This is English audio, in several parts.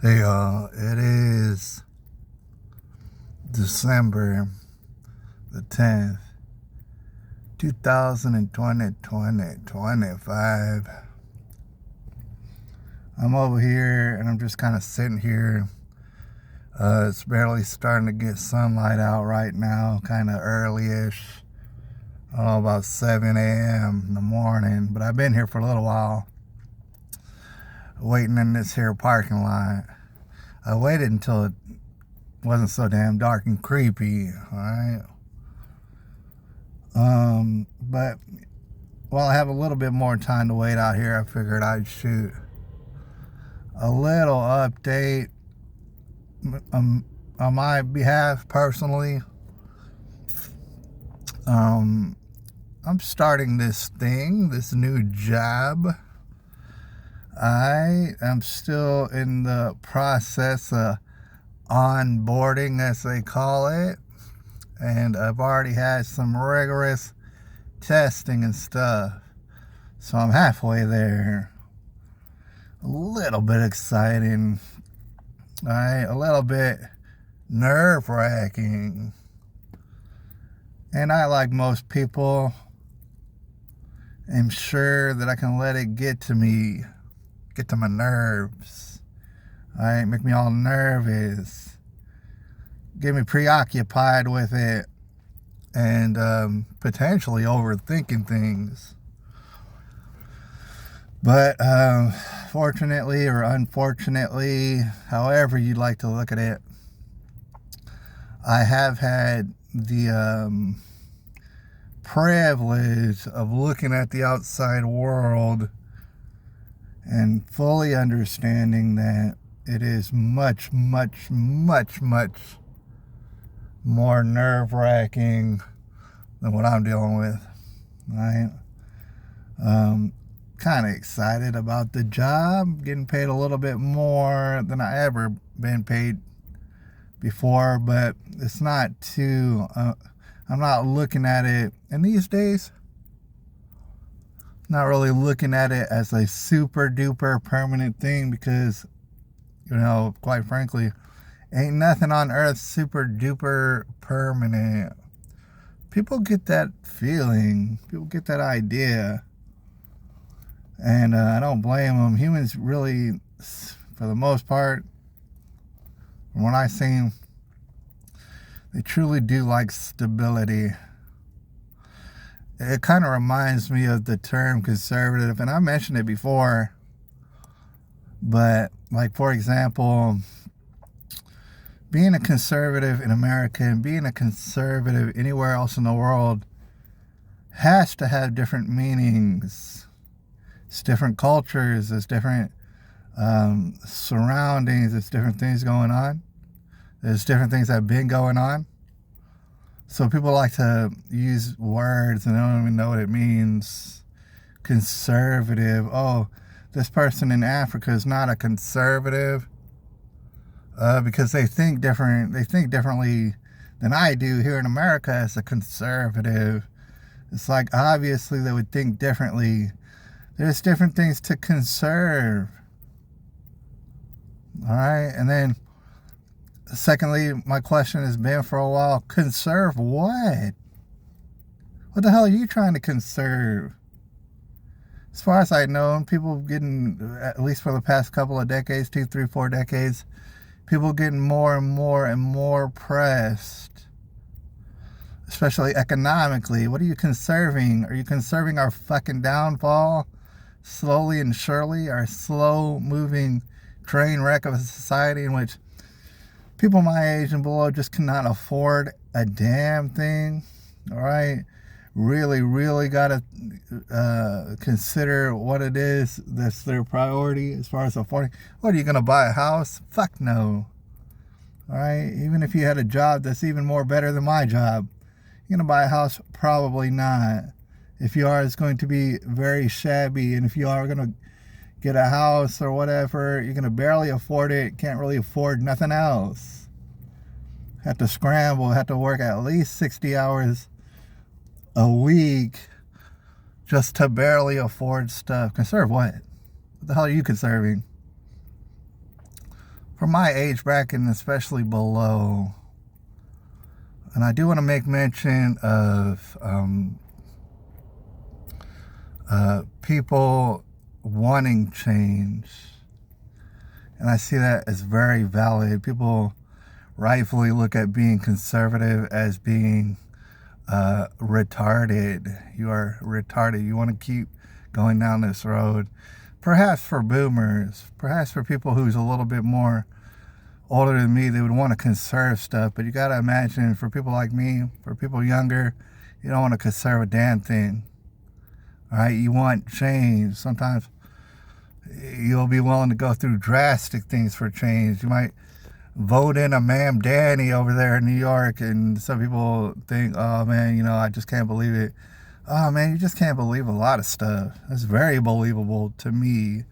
Hey, it is December the 10th, 2025. I'm over here and I'm just kind of sitting here. It's barely starting to get sunlight out right now, kind of early-ish. I don't know, about 7 a.m. in the morning, but I've been here for a little while, waiting in this here parking lot. I waited until it wasn't so damn dark and creepy, alright? But while I have a little bit more time to wait out here, I figured I'd shoot a little update on my behalf personally. I'm starting this new job. I am still in the process of onboarding, as they call it, and I've already had some rigorous testing and stuff, so I'm halfway there. A little bit exciting, alright, a little bit nerve-wracking, and I, like most people, am sure that I can let it get to me, get to my nerves, alright, make me all nervous, get me preoccupied with it, and potentially overthinking things. But fortunately or unfortunately, however you'd like to look at it, I have had the privilege of looking at the outside world and fully understanding that it is much, much, much, much more nerve-wracking than what I'm dealing with, right? Kind of excited about the job, getting paid a little bit more than I ever been paid before, but it's not too, I'm not looking at it, and these days, not really looking at it as a super duper permanent thing, because, you know, quite frankly, ain't nothing on earth super duper permanent. People get that feeling, people get that idea, and I don't blame them. Humans really, for the most part, from what I've seen, they truly do like stability. It kind of reminds me of the term conservative, and I mentioned it before, but like, for example, being a conservative in America and being a conservative anywhere else in the world has to have different meanings. It's different cultures, it's different surroundings, it's different things going on. There's different things that have been going on. So people like to use words and they don't even know what it means. Conservative. Oh, this person in Africa is not a conservative because they think different. They think differently than I do here in America as a conservative. It's like, obviously they would think differently. There's different things to conserve. All right, and then secondly, my question has been for a while, conserve what? What the hell are you trying to conserve? As far as I know, people getting, at least for the past couple of decades, 2, 3, 4 decades, people getting more and more and more pressed, especially economically. What are you conserving? Are you conserving our fucking downfall? Slowly and surely, our slow-moving train wreck of a society in which people my age and below just cannot afford a damn thing, all right? Really, really got to consider what it is that's their priority as far as affording. What, are you going to buy a house? Fuck no. All right? Even if you had a job that's even more better than my job, you're going to buy a house? Probably not. If you are, it's going to be very shabby. And if you are going to get a house or whatever, you're going to barely afford it. Can't really afford nothing else. Have to scramble, have to work at least 60 hours a week just to barely afford stuff. Conserve what? What the hell are you conserving? for my age bracket and especially below. And I do want to make mention of people wanting change. And I see that as very valid. People rightfully look at being conservative as being retarded. You are retarded. You want to keep going down this road. Perhaps for boomers, perhaps for people who's a little bit more older than me, they would want to conserve stuff. But you got to imagine, for people like me, for people younger, you don't want to conserve a damn thing. All right, you want change. Sometimes you'll be willing to go through drastic things for change. You might vote in a Ma'am Danny over there in New York, and some people think, oh man, I just can't believe it. Oh man, you just can't believe a lot of stuff. That's very believable to me.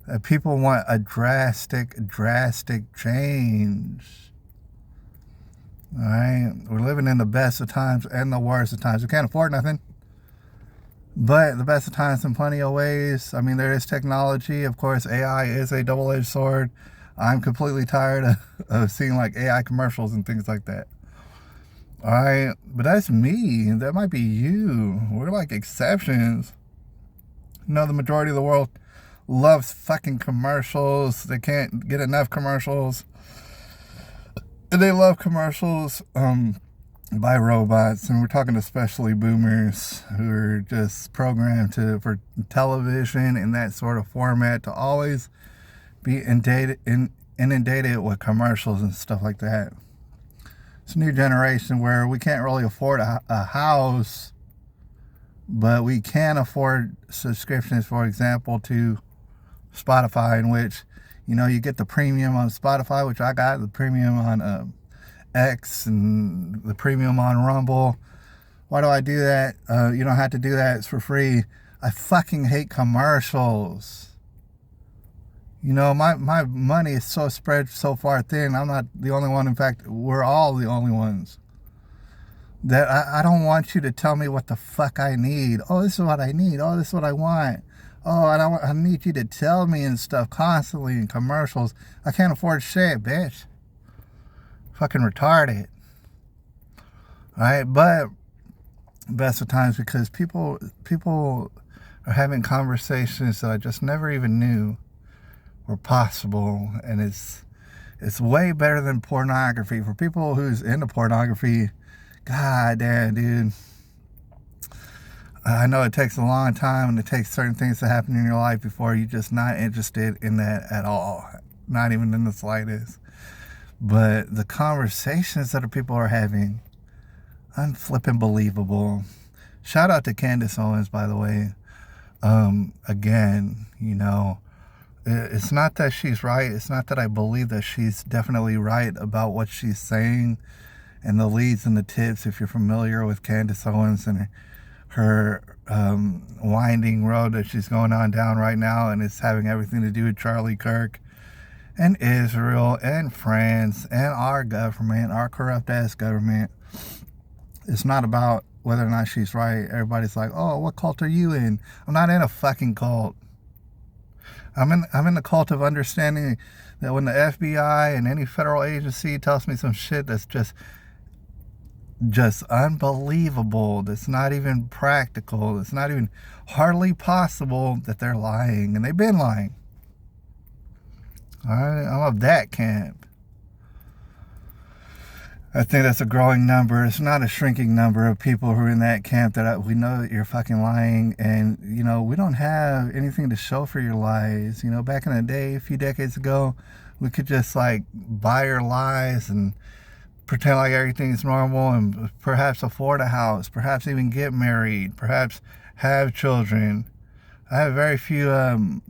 That people want a drastic change. All right, we're living in the best of times and the worst of times. We can't afford nothing, but the best of times in plenty of ways. I mean, there is technology. Of course, AI is a double-edged sword. I'm completely tired of seeing like AI commercials and things like that. All right, but that's me. That might be you. We're like exceptions. The majority of the world loves fucking commercials. They can't get enough commercials. They love commercials by robots, and we're talking especially boomers who are just programmed for television in that sort of format to always be inundated with commercials and stuff like that. It's a new generation where we can't really afford a house, but we can afford subscriptions, for example, to Spotify, in which, you get the premium on Spotify, which I got, the premium on X, and the premium on Rumble. Why do I do that? You don't have to do that. It's for free. I fucking hate commercials. My money is so spread so far thin. I'm not the only one. In fact, we're all the only ones. That I don't want you to tell me what the fuck I need. Oh, this is what I need. Oh, this is what I want. Oh, I need you to tell me and stuff constantly in commercials. I can't afford shit, bitch. Fucking retarded. Alright, but best of times, because people are having conversations that I just never even knew were possible, and it's way better than pornography. For people who's into pornography, god damn, dude, I know it takes a long time and it takes certain things to happen in your life before you're just not interested in that at all, not even in the slightest. But the conversations that people are having, unflippin' believable. Shout out to Candace Owens, by the way. Again, it's not that she's right. It's not that I believe that she's definitely right about what she's saying and the leads and the tips. If you're familiar with Candace Owens and her winding road that she's going on down right now, and it's having everything to do with Charlie Kirk and Israel and France and our government, our corrupt ass government. It's not about whether or not she's right. Everybody's like, oh, what cult are you in? I'm not in a fucking cult. I'm in the cult of understanding that when the FBI and any federal agency tells me some shit that's just unbelievable, that's not even practical, that's not even hardly possible, that they're lying, and they've been lying. All right, I'm of that camp. I think that's a growing number. It's not a shrinking number of people who are in that camp that we know that you're fucking lying, and we don't have anything to show for your lies. Back in the day, a few decades ago, we could just like buy your lies and pretend like everything's normal, and perhaps afford a house, perhaps even get married, perhaps have children. I have very few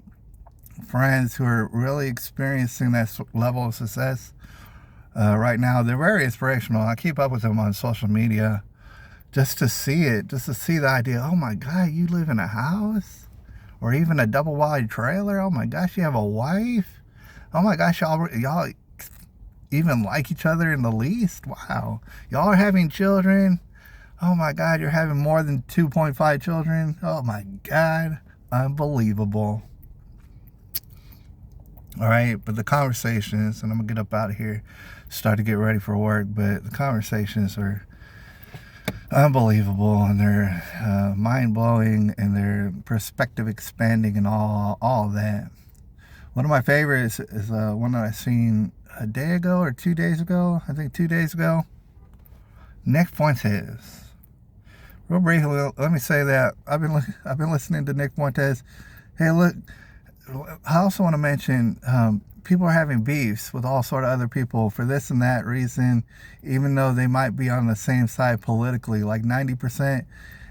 friends who are really experiencing that level of success right now. They're very inspirational. I keep up with them on social media just to see it, just to see the idea. Oh my God, you live in a house or even a double wide trailer. Oh my gosh, you have a wife. Oh my gosh, y'all even like each other in the least. Wow. Y'all are having children. Oh my God, you're having more than 2.5 children. Oh my God, unbelievable. All right, but the conversations, and I'm gonna get up out of here, start to get ready for work, but the conversations are unbelievable, and they're mind-blowing, and they're perspective expanding, and all that. One of my favorites is one that I seen a day ago or 2 days ago. I think 2 days ago. Nick Fuentes. Real briefly, let me say that I've been listening to Nick Fuentes. Hey, look, I also want to mention people are having beefs with all sort of other people for this and that reason, even though they might be on the same side politically, like 90%,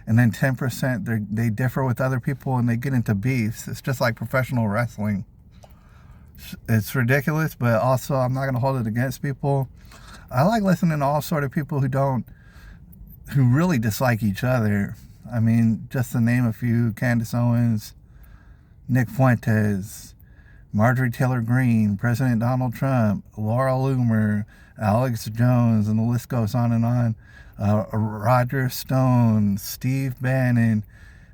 and then 10% they differ with other people and they get into beefs. It's just like professional wrestling. It's ridiculous, but also I'm not going to hold it against people. I like listening to all sort of people who really dislike each other. I mean, just to name a few: Candace Owens, Nick Fuentes, Marjorie Taylor Greene, President Donald Trump, Laura Loomer, Alex Jones, and the list goes on and on. Roger Stone, Steve Bannon.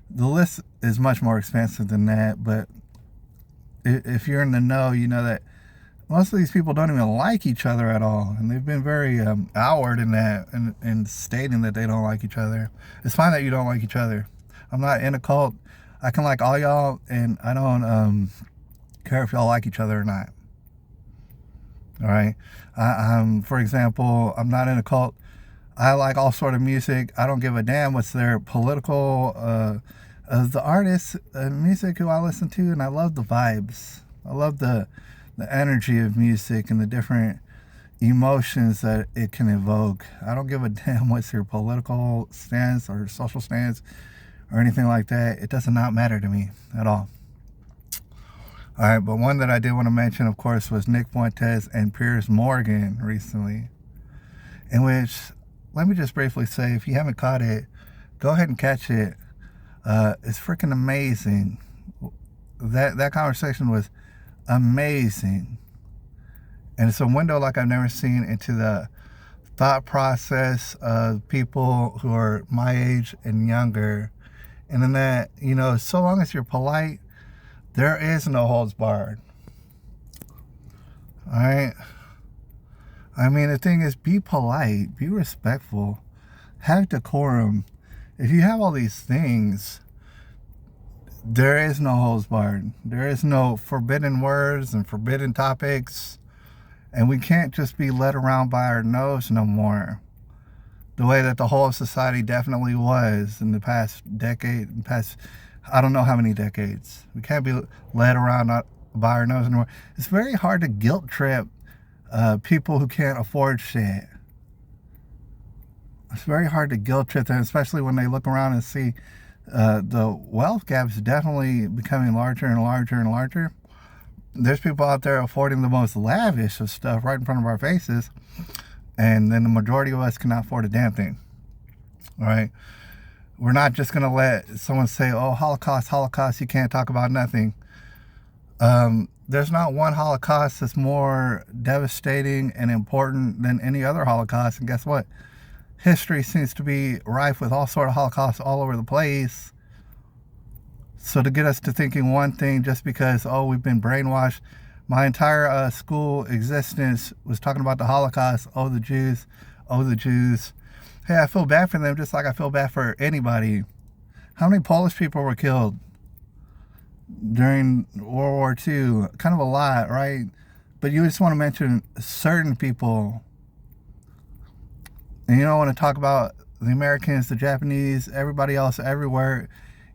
The list is much more expansive than that, but if you're in the know, you know that most of these people don't even like each other at all, and they've been very outward in that and stating that they don't like each other. It's fine that you don't like each other. I'm not in a cult. I can like all y'all, and I don't care if y'all like each other or not. All right. For example, I'm not in a cult. I like all sort of music. I don't give a damn what's their political. The artists, music who I listen to, and I love the vibes. I love the energy of music and the different emotions that it can evoke. I don't give a damn what's your political stance or social stance or anything like that. It does not matter to me at all. All right, but one that I did want to mention, of course, was Nick Fuentes and Piers Morgan recently, in which, let me just briefly say, if you haven't caught it, go ahead and catch it. It's freaking amazing. That conversation was amazing, and it's a window like I've never seen into the thought process of people who are my age and younger. And in that, so long as you're polite, there is no holds barred. All right. I mean, the thing is, be polite, be respectful, have decorum. If you have all these things, there is no holds barred. There is no forbidden words and forbidden topics. And we can't just be led around by our nose no more. The way that the whole of society definitely was in the past decade, I don't know how many decades. We can't be led around by our nose anymore. It's very hard to guilt trip people who can't afford shit. It's very hard to guilt trip them, especially when they look around and see the wealth gap is definitely becoming larger and larger and larger. There's people out there affording the most lavish of stuff right in front of our faces, and then the majority of us cannot afford a damn thing. All right? We're not just going to let someone say, oh, Holocaust, you can't talk about nothing. There's not one Holocaust that's more devastating and important than any other Holocaust. And guess what? History seems to be rife with all sort of Holocausts all over the place. So to get us to thinking one thing just because, we've been brainwashed. My entire school existence was talking about the Holocaust. Oh, the Jews. Oh, the Jews. Hey, I feel bad for them just like I feel bad for anybody. How many Polish people were killed during World War II? Kind of a lot, right? But you just want to mention certain people. And you don't want to talk about the Americans, the Japanese, everybody else everywhere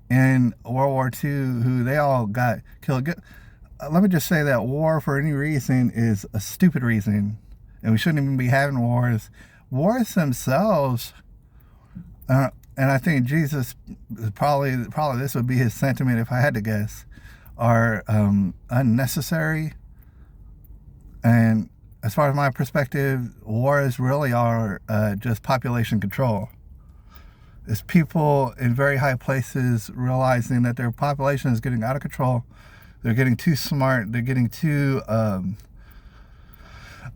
in World War II who they all got killed. Let me just say that war for any reason is a stupid reason. And we shouldn't even be having wars. Wars themselves, and I think Jesus, probably this would be his sentiment if I had to guess, are unnecessary. And as far as my perspective, wars really are just population control. It's people in very high places realizing that their population is getting out of control. They're getting too smart. They're getting too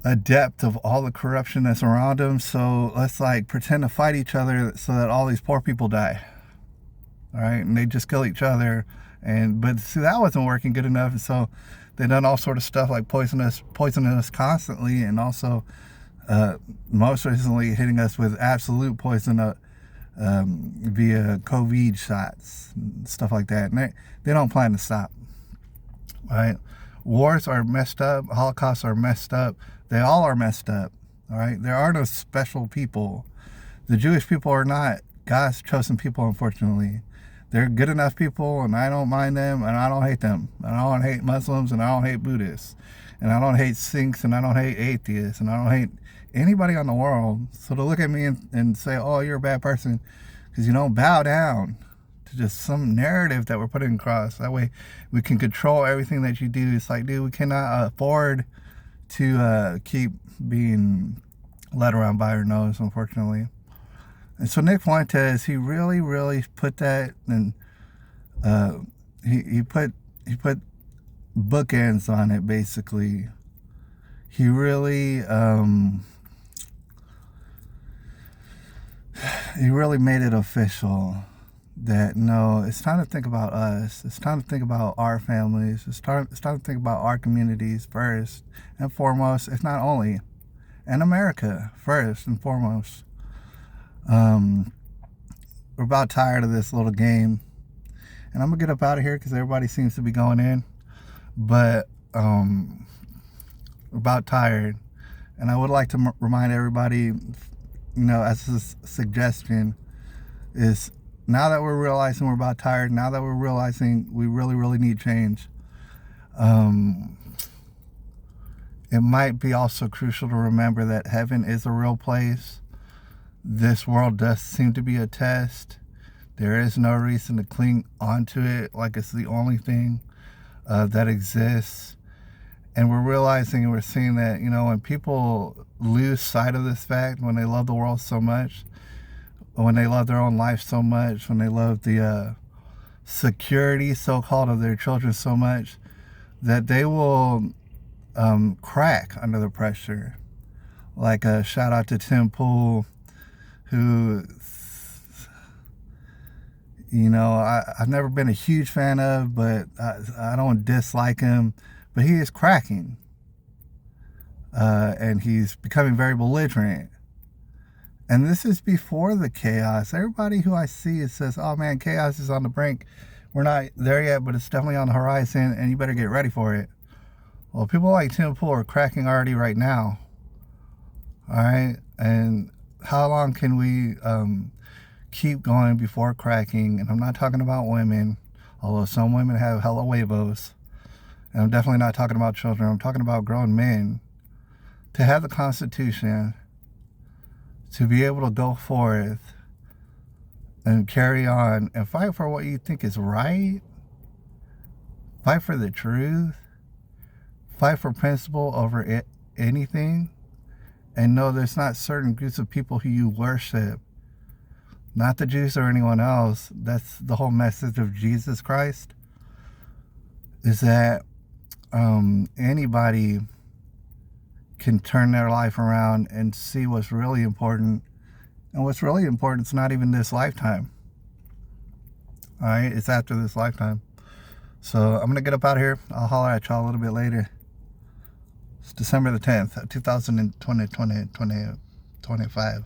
adept of all the corruption that's around them. So let's pretend to fight each other so that all these poor people die. All right, and they just kill each other But see, that wasn't working good enough, and so they done all sort of stuff like poisoning us constantly, and also most recently hitting us with absolute poison via COVID shots and stuff like that. And they don't plan to stop. Right? Wars are messed up. Holocausts are messed up. They all are messed up. All right? There are no special people. The Jewish people are not God's chosen people, unfortunately. They're good enough people, and I don't mind them, and I don't hate them. And I don't hate Muslims, and I don't hate Buddhists. And I don't hate Sinks, and I don't hate atheists, and I don't hate anybody on the world. So to look at me and say, oh, you're a bad person, because you don't bow down to just some narrative that we're putting across. That way we can control everything that you do. It's like, dude, we cannot afford to keep being led around by our nose, unfortunately. And so Nick Fuentes, he really, really put that, and he put bookends on it, basically. He really made it official that no, it's time to think about us. It's time to think about our families. It's time to think about our communities first and foremost, if not only, and America first and foremost. We're about tired of this little game, and I'm gonna get up out of here because everybody seems to be going in, but we're about tired. And I would like to remind everybody, as a suggestion, is now that we're realizing we're about tired, now that we're realizing we really, really need change, it might be also crucial to remember that heaven is a real place. This world does seem to be a test. There is no reason to cling onto it like it's the only thing that exists. And we're realizing and we're seeing that, when people lose sight of this fact, when they love the world so much, when they love their own life so much, when they love the security, so-called, of their children so much, that they will crack under the pressure. Like a shout out to Tim Pool, who, I've never been a huge fan of, but I don't dislike him. But he is cracking. And he's becoming very belligerent. And this is before the chaos. Everybody who I see says, oh man, chaos is on the brink. We're not there yet, but it's definitely on the horizon, and you better get ready for it. Well, people like Tim Pool are cracking already right now. All right? And how long can we keep going before cracking? And I'm not talking about women, although some women have hella huevos. And I'm definitely not talking about children. I'm talking about grown men. To have the Constitution, to be able to go forth and carry on and fight for what you think is right, fight for the truth, fight for principle over anything, and know there's not certain groups of people who you worship, not the Jews or anyone else. That's the whole message of Jesus Christ, is that anybody can turn their life around and see what's really important. And what's really important is not even this lifetime. All right, it's after this lifetime. So I'm gonna get up out of here. I'll holler at y'all a little bit later. It's December the 10th, 2025.